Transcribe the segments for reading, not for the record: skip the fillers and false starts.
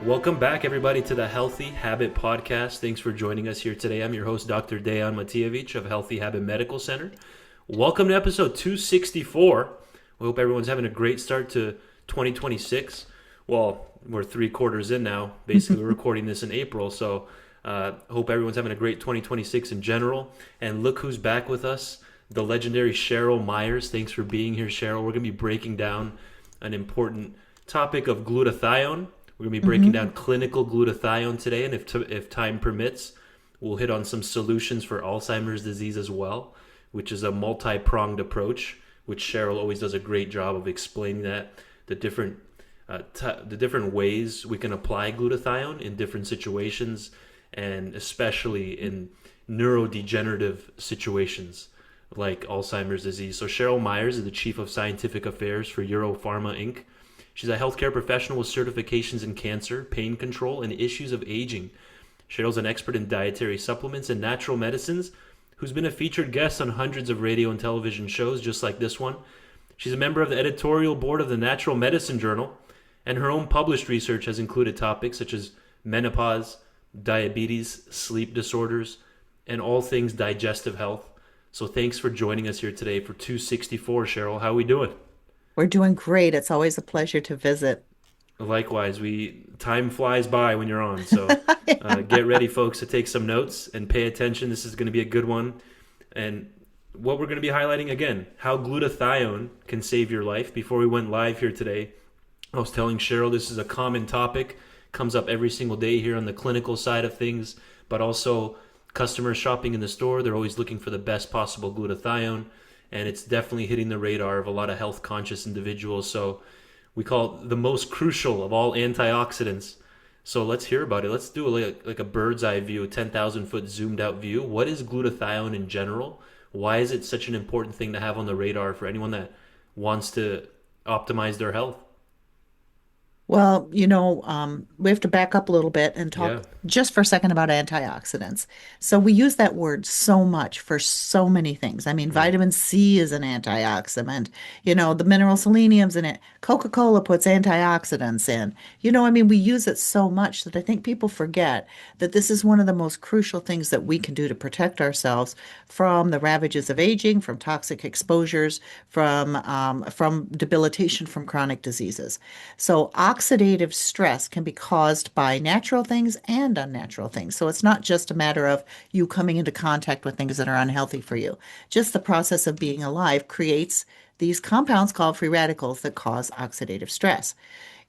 Welcome back, everybody, to the Healthy Habit Podcast. Thanks for joining us here today. I'm your host, Dr. Dejan Matijevic of Healthy Habit Medical Center. Welcome to episode 264. We hope everyone's having a great start to 2026. Well, we're 3 quarters in now. Basically, we're recording this in April, so hope everyone's having a great 2026 in general. And look who's back with us, the legendary Cheryl Myers. Thanks for being here, Cheryl. We're going to be breaking down an important topic of glutathione. We're going to be breaking down clinical glutathione today, and if time permits, we'll hit on some solutions for Alzheimer's disease as well, which is a multi-pronged approach, which Cheryl always does a great job of explaining that, the different ways we can apply glutathione in different situations, and especially in neurodegenerative situations like Alzheimer's disease. So Cheryl Myers is the Chief of Scientific Affairs for EuroPharma, Inc. She's a healthcare professional with certifications in cancer, pain control, and issues of aging. Cheryl's an expert in dietary supplements and natural medicines who's been a featured guest on hundreds of radio and television shows just like this one. She's a member of the editorial board of the Natural Medicine Journal, and her own published research has included topics such as menopause, diabetes, sleep disorders, and all things digestive health. So thanks for joining us here today for 264, Cheryl. How are we doing? We're doing great. It's always a pleasure to visit. Likewise, time flies by when you're on. So get ready, folks, to take some notes and pay attention. This is going to be a good one. And what we're going to be highlighting again, how glutathione can save your life. Before we went live here today, I was telling Cheryl this is a common topic, comes up every single day here on the clinical side of things, but also customers shopping in the store. They're always looking for the best possible glutathione, and it's definitely hitting the radar of a lot of health conscious individuals. So we call it the most crucial of all antioxidants. So let's hear about it. Let's do like a bird's eye view, a 10,000 foot zoomed out view. What is glutathione in general? Why is it such an important thing to have on the radar for anyone that wants to optimize their health? Well, we have to back up a little bit and Yeah, talk just for a second about antioxidants. So we use that word so much for so many things. I mean, right. vitamin C is an antioxidant. The mineral selenium's in it. Coca-Cola puts antioxidants in. We use it so much that I think people forget that this is one of the most crucial things that we can do to protect ourselves from the ravages of aging, from toxic exposures, from debilitation from chronic diseases. So oxidative stress can be caused by natural things and unnatural things. So it's not just a matter of you coming into contact with things that are unhealthy for you. Just the process of being alive creates these compounds called free radicals that cause oxidative stress.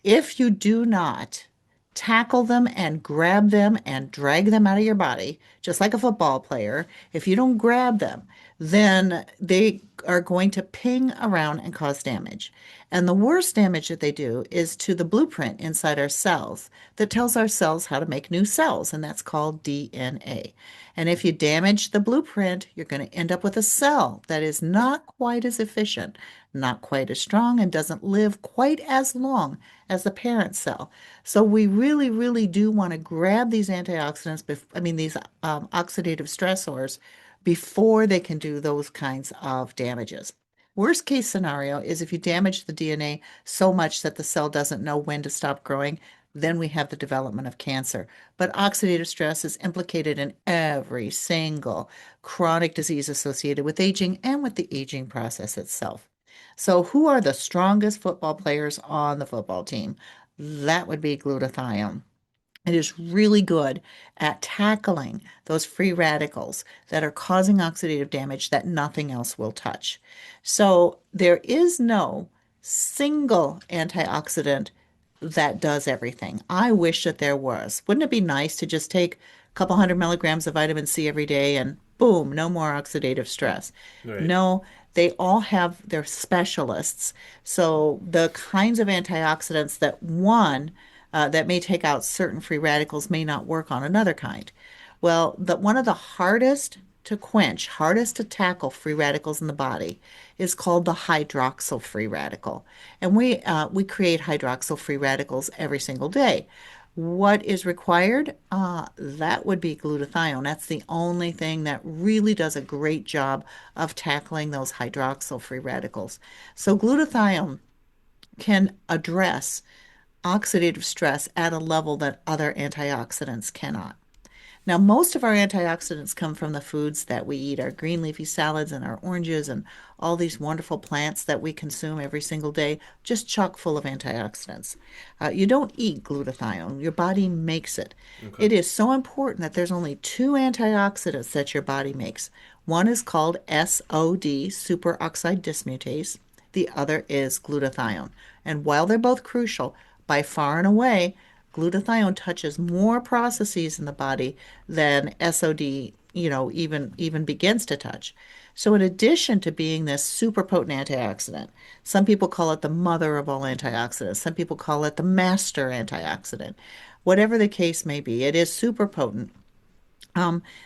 If you do not tackle them and grab them and drag them out of your body, just like a football player, if you don't grab them, then they are going to ping around and cause damage. And the worst damage that they do is to the blueprint inside our cells that tells our cells how to make new cells, and that's called DNA. And if you damage the blueprint, you're going to end up with a cell that is not quite as efficient, not quite as strong, and doesn't live quite as long as the parent cell. So we really, really do want to grab these antioxidants, these oxidative stressors before they can do those kinds of damages. Worst case scenario is if you damage the DNA so much that the cell doesn't know when to stop growing, then we have the development of cancer. But oxidative stress is implicated in every single chronic disease associated with aging and with the aging process itself. So, who are the strongest football players on the football team? That would be glutathione. It is really good at tackling those free radicals that are causing oxidative damage that nothing else will touch. So there is no single antioxidant that does everything. I wish that there was. Wouldn't it be nice to just take a couple hundred milligrams of vitamin C every day and boom, no more oxidative stress? Right. No, they all have their specialists. So the kinds of antioxidants that may take out certain free radicals may not work on another kind. Well, one of the hardest to quench, hardest to tackle free radicals in the body is called the hydroxyl free radical. And we create hydroxyl free radicals every single day. What is required? That would be glutathione. That's the only thing that really does a great job of tackling those hydroxyl free radicals. So glutathione can address oxidative stress at a level that other antioxidants cannot. Now, most of our antioxidants come from the foods that we eat, our green leafy salads and our oranges and all these wonderful plants that we consume every single day, just chock full of antioxidants. You don't eat glutathione, your body makes it. Okay. It is so important that there's only two antioxidants that your body makes. One is called SOD, superoxide dismutase. The other is glutathione. And while they're both crucial, by far and away, glutathione touches more processes in the body than SOD, even begins to touch. So in addition to being this super potent antioxidant, some people call it the mother of all antioxidants. Some people call it the master antioxidant. Whatever the case may be, it is super potent.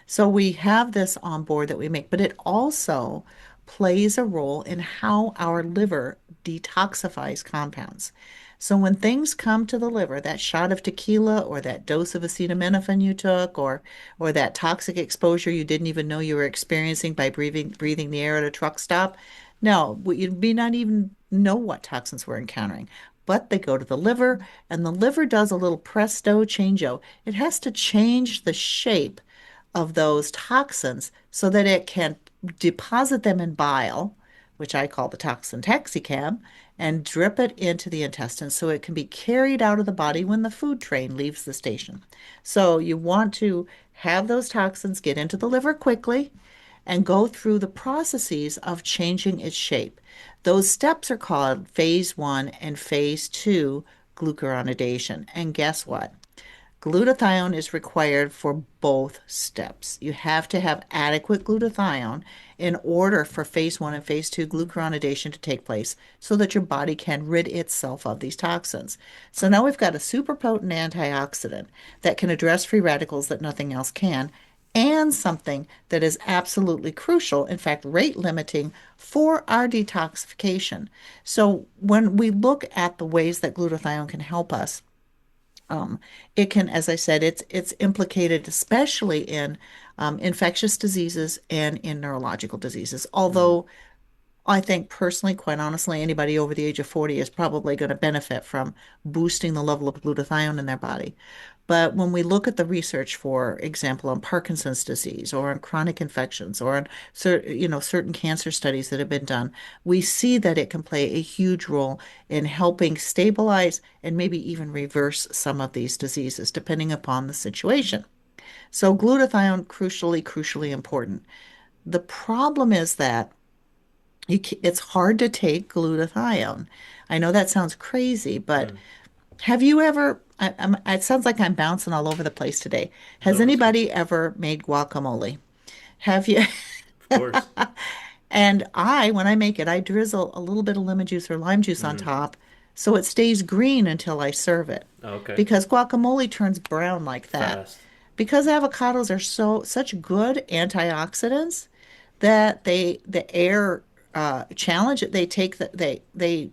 So we have this on board that we make, but it also plays a role in how our liver detoxifies compounds. So when things come to the liver, that shot of tequila or that dose of acetaminophen you took or that toxic exposure you didn't even know you were experiencing by breathing the air at a truck stop, no, you may not even know what toxins we're encountering. But they go to the liver, and the liver does a little presto changeo. It has to change the shape of those toxins so that it can deposit them in bile, which I call the toxin taxicab, and drip it into the intestines so it can be carried out of the body when the food train leaves the station. So you want to have those toxins get into the liver quickly and go through the processes of changing its shape. Those steps are called phase one and phase two glucuronidation. And guess what? Glutathione is required for both steps. You have to have adequate glutathione in order for phase one and phase two glucuronidation to take place so that your body can rid itself of these toxins. So now we've got a super potent antioxidant that can address free radicals that nothing else can, and something that is absolutely crucial, in fact, rate limiting for our detoxification. So when we look at the ways that glutathione can help us, um, it can, as I said, it's implicated especially in infectious diseases and in neurological diseases. Mm. Although I think personally, quite honestly, anybody over the age of 40 is probably going to benefit from boosting the level of glutathione in their body. But when we look at the research, for example, on Parkinson's disease or on chronic infections or on certain cancer studies that have been done, we see that it can play a huge role in helping stabilize and maybe even reverse some of these diseases, depending upon the situation. So glutathione, crucially important. The problem is that it's hard to take glutathione. I know that sounds crazy, but Mm. have you ever, it sounds like I'm bouncing all over the place today. Has No, that's good. anybody ever made guacamole? Have you? Of course. And when I make it, I drizzle a little bit of lemon juice or lime juice on Mm. top so it stays green until I serve it. Okay. Because guacamole turns brown like that. Fast. Because avocados are such good antioxidants that the air challenge they take that they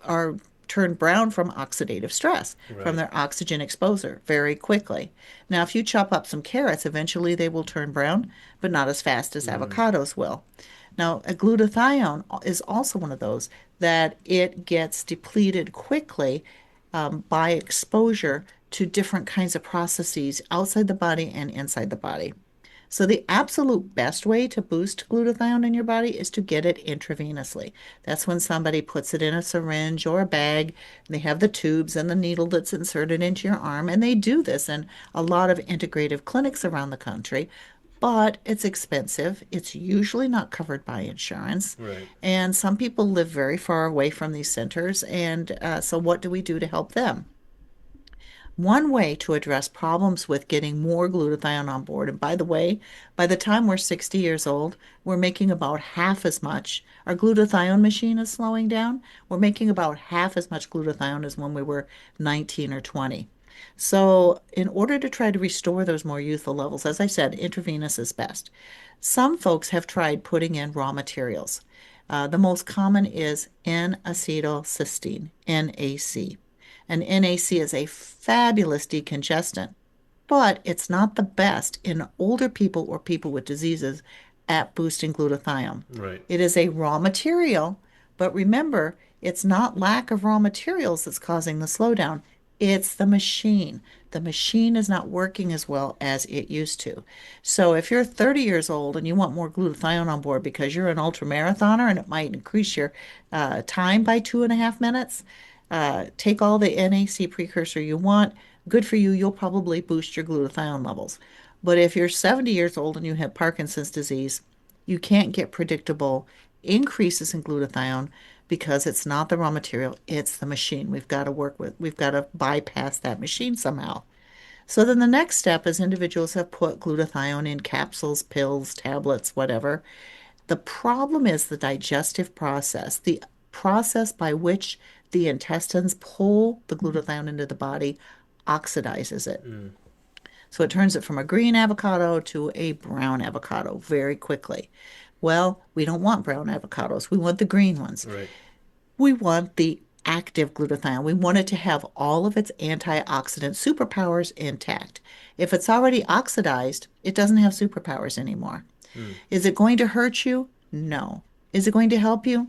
are turned brown from oxidative stress, from Right. their oxygen exposure very quickly. Now, if you chop up some carrots, eventually they will turn brown, but not as fast as Mm. avocados will. Now, a glutathione is also one of those that it gets depleted quickly by exposure to different kinds of processes outside the body and inside the body. So the absolute best way to boost glutathione in your body is to get it intravenously. That's when somebody puts it in a syringe or a bag, and they have the tubes and the needle that's inserted into your arm, and they do this in a lot of integrative clinics around the country. But it's expensive. It's usually not covered by insurance. Right. And some people live very far away from these centers. And so, what do we do to help them? One way to address problems with getting more glutathione on board, and by the way, by the time we're 60 years old, we're making about half as much. Our glutathione machine is slowing down. We're making about half as much glutathione as when we were 19 or 20. So, in order to try to restore those more youthful levels, as I said, intravenous is best. Some folks have tried putting in raw materials. The most common is N-acetylcysteine, NAC. And NAC is a fabulous decongestant, but it's not the best in older people or people with diseases at boosting glutathione. Right. It is a raw material, but remember, It's not lack of raw materials that's causing the slowdown. It's the machine. The machine is not working as well as it used to. So if you're 30 years old and you want more glutathione on board because you're an ultra marathoner and it might increase your time by 2.5 minutes, take all the NAC precursor you want. Good for you. You'll probably boost your glutathione levels. But if you're 70 years old and you have Parkinson's disease, you can't get predictable increases in glutathione because it's not the raw material, it's the machine we've got to bypass that machine somehow. So then the next step is individuals have put glutathione in capsules, pills, tablets, whatever. The problem is the digestive process, the process by which the intestines pull the glutathione into the body oxidizes it. Mm, So it turns it from a green avocado to a brown avocado very quickly. Well, we don't want brown avocados. We want the green ones. right. We want the active glutathione. We want it to have all of its antioxidant superpowers intact. If it's already oxidized, it doesn't have superpowers anymore. Mm, Is it going to hurt you? No. Is it going to help you?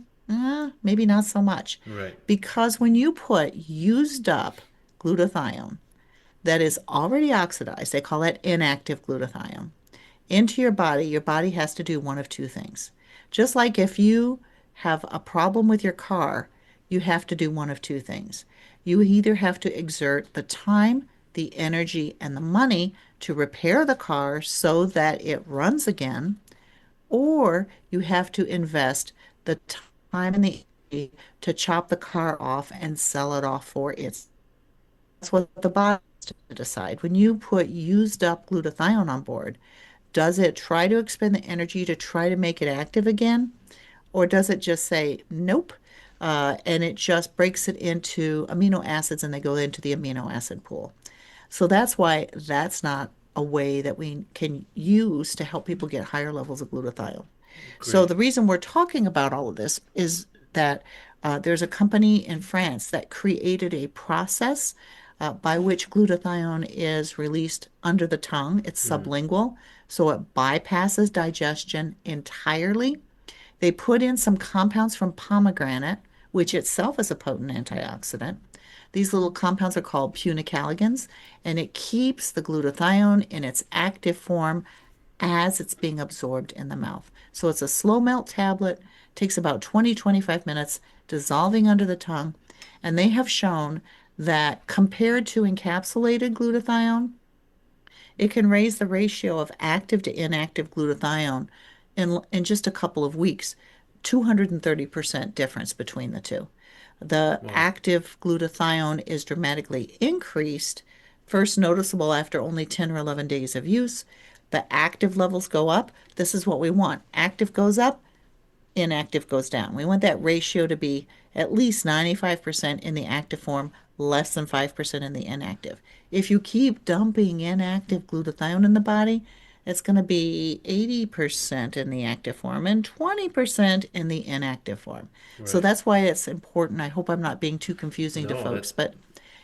Maybe not so much. right. Because when you put used up glutathione that is already oxidized, they call that inactive glutathione, into your body has to do one of two things. Just like if you have a problem with your car, you have to do one of two things. You either have to exert the time, the energy, and the money to repair the car so that it runs again, or you have to invest the time and the energy to chop the car off and sell it off for its. That's what the body has to decide. When you put used up glutathione on board, does it try to expend the energy to try to make it active again? Or does it just say, nope, and it just breaks it into amino acids and they go into the amino acid pool? So that's why that's not a way that we can use to help people get higher levels of glutathione. So Great. the reason we're talking about all of this is that there's a company in France that created a process by which glutathione is released under the tongue. It's Mm, sublingual, so it bypasses digestion entirely. They put in some compounds from pomegranate, which itself is a potent antioxidant. These little compounds are called punicalagins, and it keeps the glutathione in its active form as it's being absorbed in the mouth. So it's a slow melt tablet, takes about 20-25 minutes, dissolving under the tongue, and they have shown that compared to encapsulated glutathione, it can raise the ratio of active to inactive glutathione in just a couple of weeks, 230% difference between the two. The wow. active glutathione is dramatically increased, first noticeable after only 10 or 11 days of use. The active levels go up. This is what we want. Active goes up, inactive goes down. We want that ratio to be at least 95% in the active form, less than 5% in the inactive. If you keep dumping inactive glutathione in the body, it's going to be 80% in the active form and 20% in the inactive form. So Right. that's why it's important. I hope I'm not being too confusing to No, folks, that but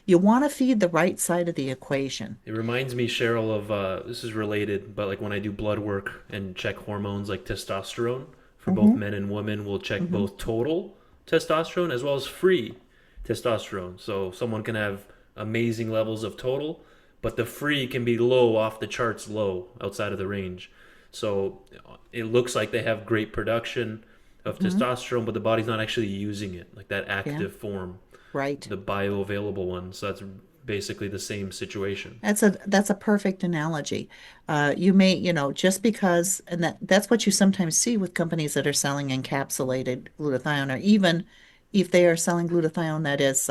you want to feed the right side of the equation. it reminds me, Cheryl, of this is related, but like when I do blood work and check hormones like testosterone for both Hmm. men and women, we'll check Hmm. both total testosterone as well as free testosterone. So someone can have amazing levels of total, but the free can be low, off the charts low, outside of the range. So it looks like they have great production of Hmm. testosterone, but the body's not actually using it, like that Yeah, active form, right. the bioavailable one. So that's basically the same situation. That's a perfect analogy. You may, just because, and that's what you sometimes see with companies that are selling encapsulated glutathione, or even if they are selling glutathione that is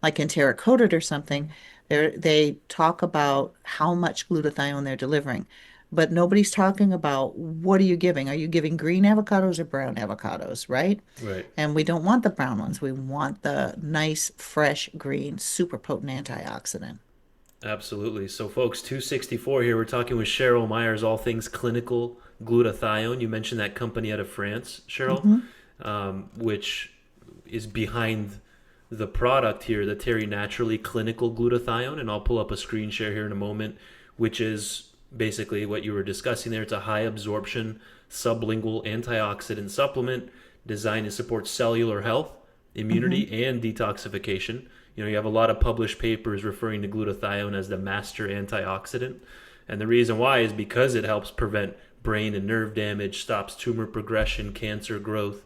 like enteric coated or something, they talk about how much glutathione they're delivering, but nobody's talking about what are you giving? Are you giving green avocados or brown avocados, right? Right. And we don't want the brown ones. We want the nice, fresh, green, super potent antioxidant. Absolutely. So, folks, 264 here. We're talking with Cheryl Myers, all things clinical glutathione. You mentioned that company out of France, Cheryl, Hmm. which is behind the product here, the Terry Naturally Clinical Glutathione. And I'll pull up a screen share here in a moment, which is basically what you were discussing there. It's a high absorption sublingual antioxidant supplement designed to support cellular health Hmm. immunity and detoxification. You have a lot of published papers referring to glutathione as the master antioxidant. And the reason why is because it helps prevent brain and nerve damage, stops tumor progression, cancer growth.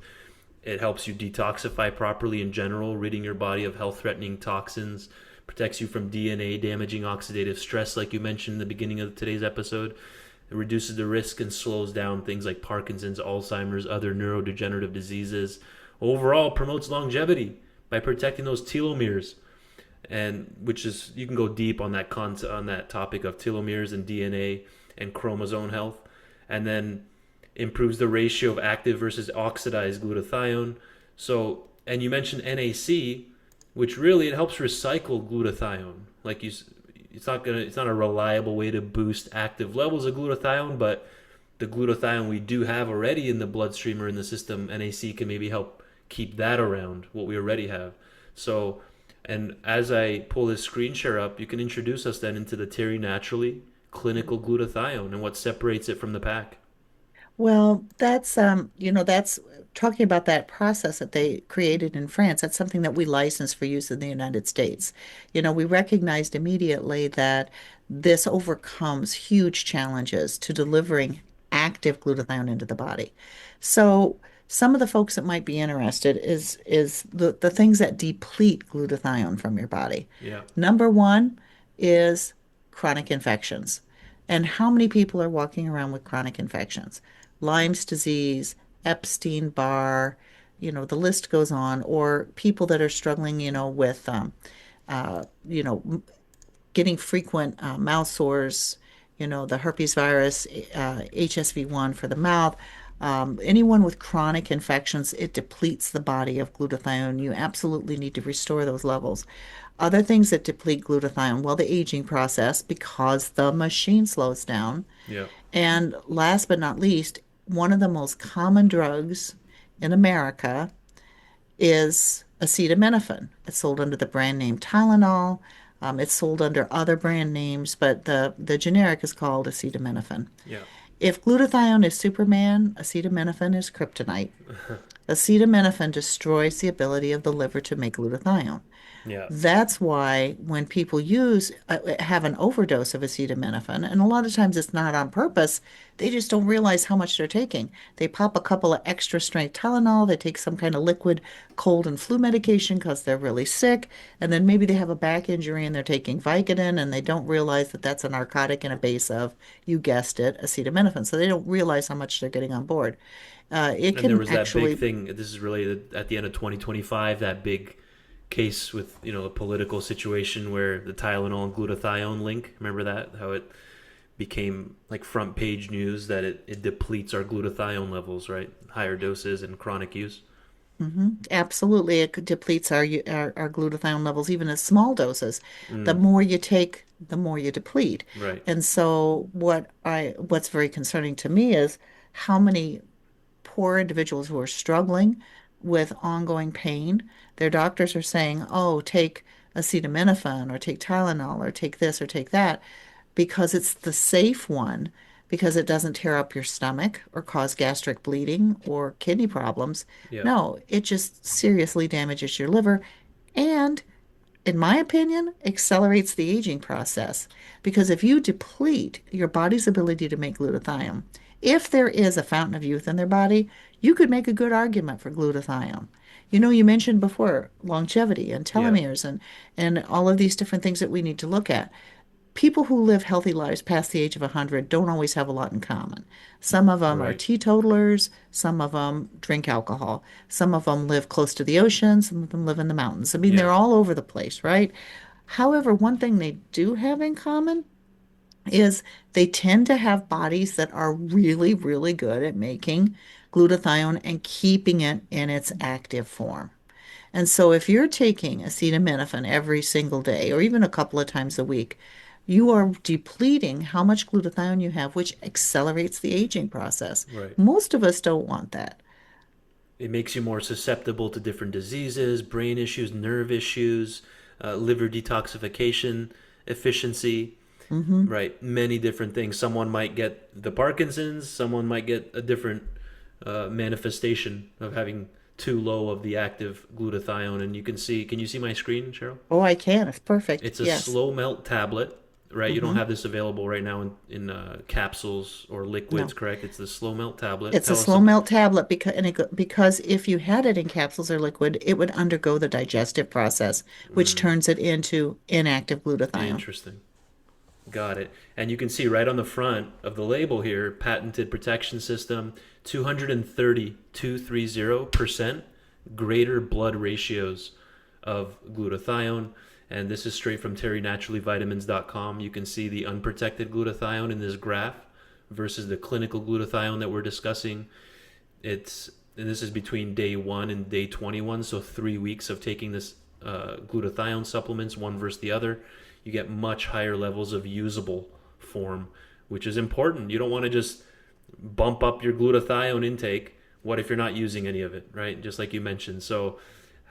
It helps you detoxify properly in general, ridding your body of health threatening toxins, protects you from DNA damaging oxidative stress, like you mentioned in the beginning of today's episode. It reduces the risk and slows down things like Parkinson's, Alzheimer's, other neurodegenerative diseases. Overall, promotes longevity by protecting those telomeres, and which is you can go deep on on that topic of telomeres and DNA and chromosome health, and then improves the ratio of active versus oxidized glutathione. So, and you mentioned NAC, which really it helps recycle glutathione. Like it's not a reliable way to boost active levels of glutathione, but the glutathione we do have already in the bloodstream or in the system, NAC can maybe help keep that around what we already have. So, and as I pull this screen share up, you can introduce us then into the Terry Naturally clinical glutathione and what separates it from the pack. Well, that's talking about that process that they created in France. That's something that we license for use in the United States. We recognized immediately that this overcomes huge challenges to delivering active glutathione into the body. So some of the folks that might be interested is the things that deplete glutathione from your body. Yeah. Number one is chronic infections. And how many people are walking around with chronic infections? Lyme's disease, Epstein-Barr, the list goes on, or people that are struggling, with, uh, you know, getting frequent mouth sores, the herpes virus, HSV1 for the mouth. Anyone with chronic infections, it depletes the body of glutathione. You absolutely need to restore those levels. Other things that deplete glutathione, well, the aging process, because the machine slows down. Yeah. And last but not least, one of the most common drugs in America is acetaminophen. It's sold under the brand name Tylenol. It's sold under other brand names, but the generic is called acetaminophen. Yeah. If glutathione is Superman, acetaminophen is kryptonite. Acetaminophen destroys the ability of the liver to make glutathione. Yeah. That's why when people have an overdose of acetaminophen, and a lot of times it's not on purpose, they just don't realize how much they're taking. They pop a couple of extra strength Tylenol, they take some kind of liquid cold and flu medication because they're really sick, and then maybe they have a back injury and they're taking Vicodin and they don't realize that that's a narcotic in a base of, you guessed it, acetaminophen. So they don't realize how much they're getting on board. It And there can was that big actually. thing. This is related at the end of 2025. That big case with a political situation where the Tylenol and glutathione link. Remember that? How it became like front page news that it depletes our glutathione levels, right? Higher doses and chronic use. Absolutely, it depletes our glutathione levels even at small doses. The Mm, more you take, the more you deplete. right. And so what's very concerning to me is how many poor individuals who are struggling with ongoing pain, their doctors are saying, "Oh, take acetaminophen or take Tylenol or take this or take that," because it's the safe one, because it doesn't tear up your stomach or cause gastric bleeding or kidney problems. Yeah. No, it just seriously damages your liver and, in my opinion, accelerates the aging process. Because if you deplete your body's ability to make glutathione, if there is a fountain of youth in their body, you could make a good argument for glutathione. You mentioned before longevity and Yeah. telomeres and all of these different things that we need to look at. People who live healthy lives past the age of 100 don't always have a lot in common. Some of them are Right. teetotalers, some of them drink alcohol, some of them live close to the ocean, some of them live in the mountains. I mean, Yeah. they're all over the place, right? However, one thing they do have in common is they tend to have bodies that are really, really good at making glutathione and keeping it in its active form. And so if you're taking acetaminophen every single day or even a couple of times a week, you are depleting how much glutathione you have, which accelerates the aging process. Right. Most of us don't want that. It makes you more susceptible to different diseases, brain issues, nerve issues, liver detoxification, efficiency. Hmm. Right, many different things. Someone might get the Parkinson's. Someone might get a different manifestation of having too low of the active glutathione. And you can see, can you see my screen, Cheryl? Oh, I can. It's perfect. It's a Yes. slow melt tablet, right? You don't Hmm. have this available right now in capsules or liquids, No. correct? It's the slow melt tablet. It's a Tell us slow about. melt tablet because if you had it in capsules or liquid, it would undergo the digestive process, which Mm, turns it into inactive glutathione. interesting. Got it. And you can see right on the front of the label here, patented protection system, 230% greater blood ratios of glutathione. And this is straight from terrynaturallyvitamins.com. You can see the unprotected glutathione in this graph versus the clinical glutathione that we're discussing. And this is between day 1 and day 21, so 3 weeks of taking this glutathione supplements, one versus the other. You get much higher levels of usable form, which is important. You don't want to just bump up your glutathione intake. What if you're not using any of it, right? Just like you mentioned. So,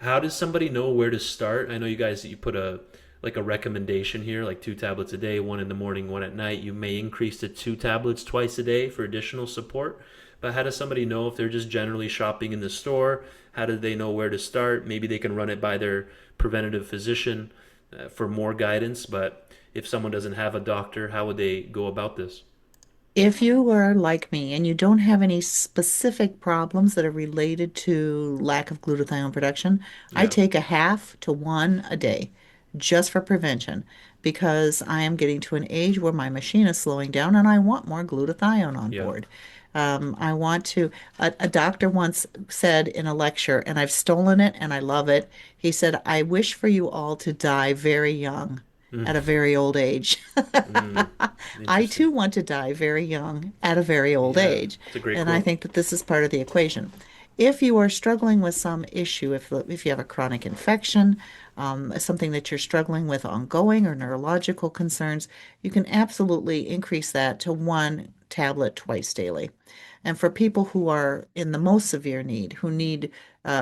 how does somebody know where to start? I know you guys, you put a like a recommendation here, like 2 tablets a day, one in the morning, one at night. You may increase to 2 tablets twice a day for additional support. But how does somebody know if they're just generally shopping in the store? How do they know where to start? Maybe they can run it by their preventative physician for more guidance. But if someone doesn't have a doctor, how would they go about this? If you are like me and you don't have any specific problems that are related to lack of glutathione production, I Yeah, take a half to one a day just for prevention because I am getting to an age where my machine is slowing down and I want more glutathione on yeah. board. I want to, a doctor once said in a lecture, and I've stolen it and I love it. He said, I wish for you all to die very young Mm, at a very old age. mm, I interesting. too want to die very young at a very old Yeah, age. it's a great And I quote. think that this is part of the equation. If you are struggling with some issue, if you have a chronic infection, something that you're struggling with ongoing or neurological concerns, you can absolutely increase that to one tablet twice daily. And for people who are in the most severe need, who need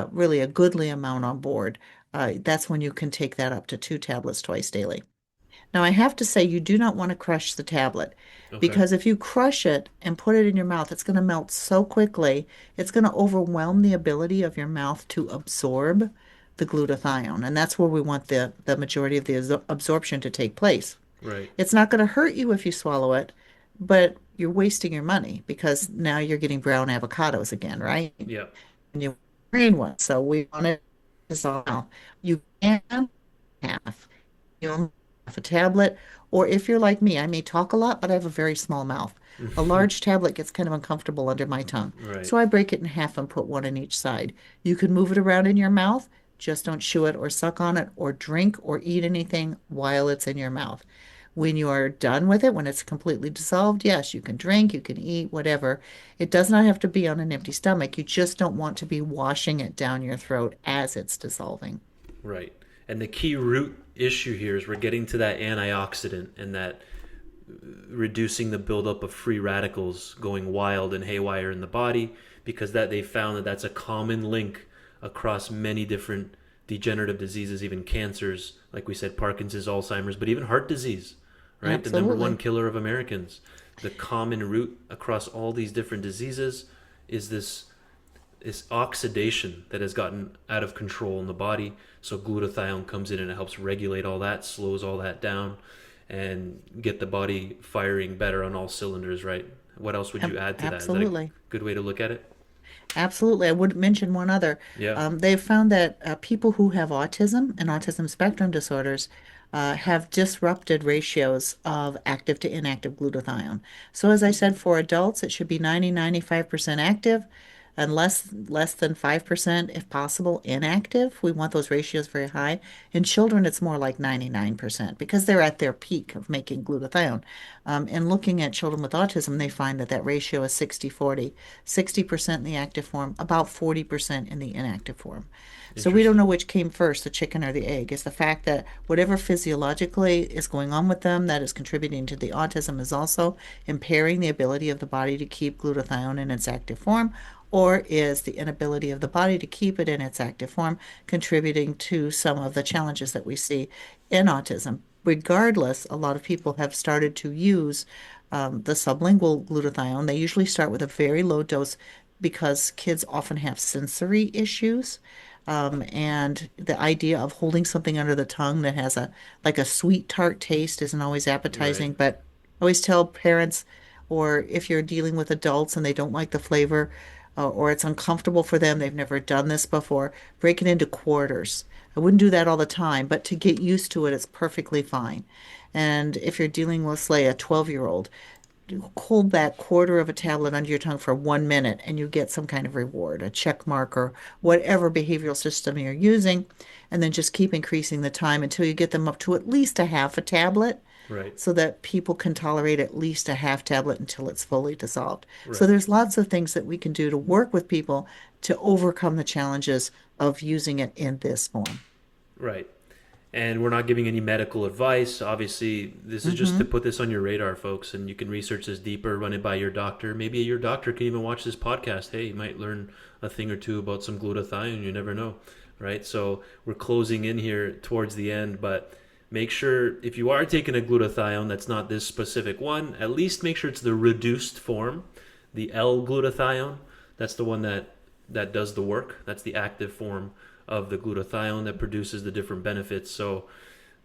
really a goodly amount on board, that's when you can take that up to 2 tablets twice daily. Now, I have to say, you do not want to crush the tablet Okay, because if you crush it and put it in your mouth, it's going to melt so quickly, it's going to overwhelm the ability of your mouth to absorb the glutathione. And that's where we want the majority of the absorption to take place. right. It's not going to hurt you if you swallow it, but you're wasting your money because now you're getting brown avocados again, right? Yeah. And you green ones. So we want to dissolve. You can have you only have a tablet, or if you're like me, I may talk a lot, but I have a very small mouth. A large tablet gets kind of uncomfortable under my tongue. Right. So I break it in half and put one in each side. You can move it around in your mouth, just don't chew it or suck on it or drink or eat anything while it's in your mouth. When you are done with it, when it's completely dissolved, yes, you can drink, you can eat, whatever. It does not have to be on an empty stomach. You just don't want to be washing it down your throat as it's dissolving. Right. And the key root issue here is we're getting to that antioxidant and that reducing the buildup of free radicals going wild and haywire in the body because that they found that that's a common link across many different degenerative diseases, even cancers, like we said, Parkinson's, Alzheimer's, but even heart disease, right? The number one Absolutely. killer of Americans. The common root across all these different diseases is this oxidation that has gotten out of control in the body. So glutathione comes in and it helps regulate all that, slows all that down, and get the body firing better on all cylinders, right? What else would you add to that? Is that a Absolutely. good way to look at it? Absolutely. I would mention one other. Yeah. They've found that people who have autism and autism spectrum disorders have disrupted ratios of active to inactive glutathione. So as I said, for adults, it should be 95% active and less than 5%, if possible, inactive. We want those ratios very high. In children, it's more like 99% because they're at their peak of making glutathione. And looking at children with autism, they find that that ratio is 60-40, 60% in the active form, about 40% in the inactive form. So we don't Interesting. know which came first, the chicken or the egg. It's the fact that whatever physiologically is going on with them that is contributing to the autism is also impairing the ability of the body to keep glutathione in its active form, or is the inability of the body to keep it in its active form contributing to some of the challenges that we see in autism? Regardless, a lot of people have started to use the sublingual glutathione. They usually start with a very low dose because kids often have sensory issues. And the idea of holding something under the tongue that has a like a sweet tart taste isn't always Right. appetizing, but I always tell parents, or if you're dealing with adults and they don't like the flavor, or it's uncomfortable for them, they've never done this before, break it into quarters. I wouldn't do that all the time, but to get used to it, it's perfectly fine. And if you're dealing with, say, a 12-year-old, hold that quarter of a tablet under your tongue for 1 minute and you get some kind of reward, a check mark or whatever behavioral system you're using, and then just keep increasing the time until you get them up to at least a half a tablet Right. so that people can tolerate at least a half tablet until it's fully dissolved. So Right. there's lots of things that we can do to work with people to overcome the challenges of using it in this form. Right. And we're not giving any medical advice. Obviously, this is just to Hmm. put this on your radar, folks, and you can research this deeper, run it by your doctor. Maybe your doctor can even watch this podcast. Hey, you might learn a thing or two about some glutathione. You never know, right? So we're closing in here towards the end, but make sure if you are taking a glutathione that's not this specific one, at least make sure it's the reduced form, the L-glutathione. That's the one that does the work. That's the active form of the glutathione that produces the different benefits. So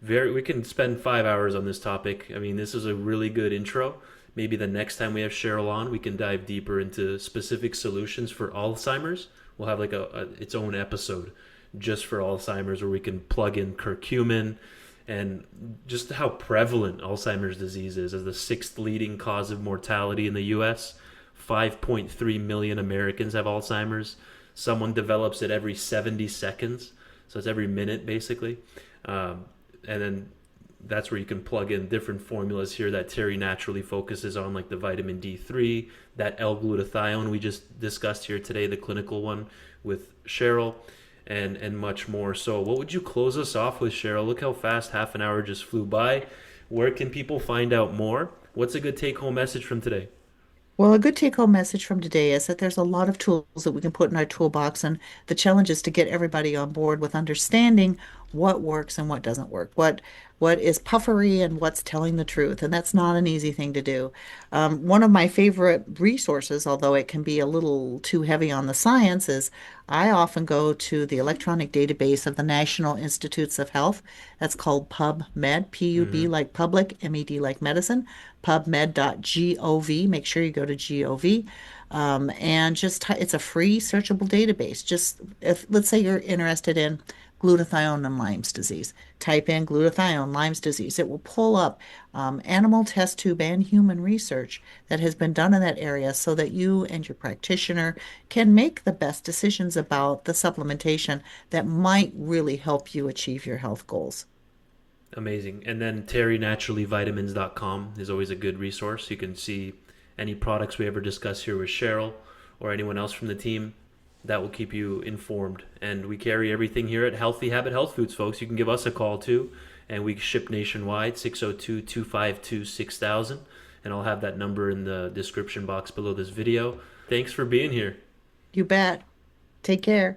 we can spend 5 hours on this topic. I mean, this is a really good intro. Maybe the next time we have Cheryl on, we can dive deeper into specific solutions for Alzheimer's. We'll have like a its own episode just for Alzheimer's where we can plug in curcumin and just how prevalent Alzheimer's disease is as the sixth leading cause of mortality in the US. 5.3 million Americans have Alzheimer's. Someone develops it every 70 seconds, so it's every minute basically. And then that's where you can plug in different formulas here that Terry naturally focuses on, like the vitamin D3, that L-glutathione we just discussed here today, the clinical one with Cheryl, and much more. So what would you close us off with, Cheryl? Look how fast half an hour just flew by. Where can people find out more? What's a good take-home message from today? Well, a good take-home message from today is that there's a lot of tools that we can put in our toolbox, and the challenge is to get everybody on board with understanding what works and what doesn't work, what is puffery and what's telling the truth, and that's not an easy thing to do. One of my favorite resources, although it can be a little too heavy on the science, is I often go to the electronic database of the National Institutes of Health. That's called PubMed, P-U-B Mm-hmm. like public, M-E-D like medicine, pubmed.gov. Make sure you go to gov. And just it's a free searchable database. Just if let's say you're interested in glutathione and Lyme's disease, type in glutathione, Lyme's disease. It will pull up animal test tube and human research that has been done in that area so that you and your practitioner can make the best decisions about the supplementation that might really help you achieve your health goals. Amazing. And then terrynaturallyvitamins.com is always a good resource. You can see any products we ever discuss here with Cheryl or anyone else from the team. That will keep you informed. And we carry everything here at Healthy Habit Health Foods, folks. You can give us a call too. And we ship nationwide, 602-252-6000. And I'll have that number in the description box below this video. Thanks for being here. You bet. Take care.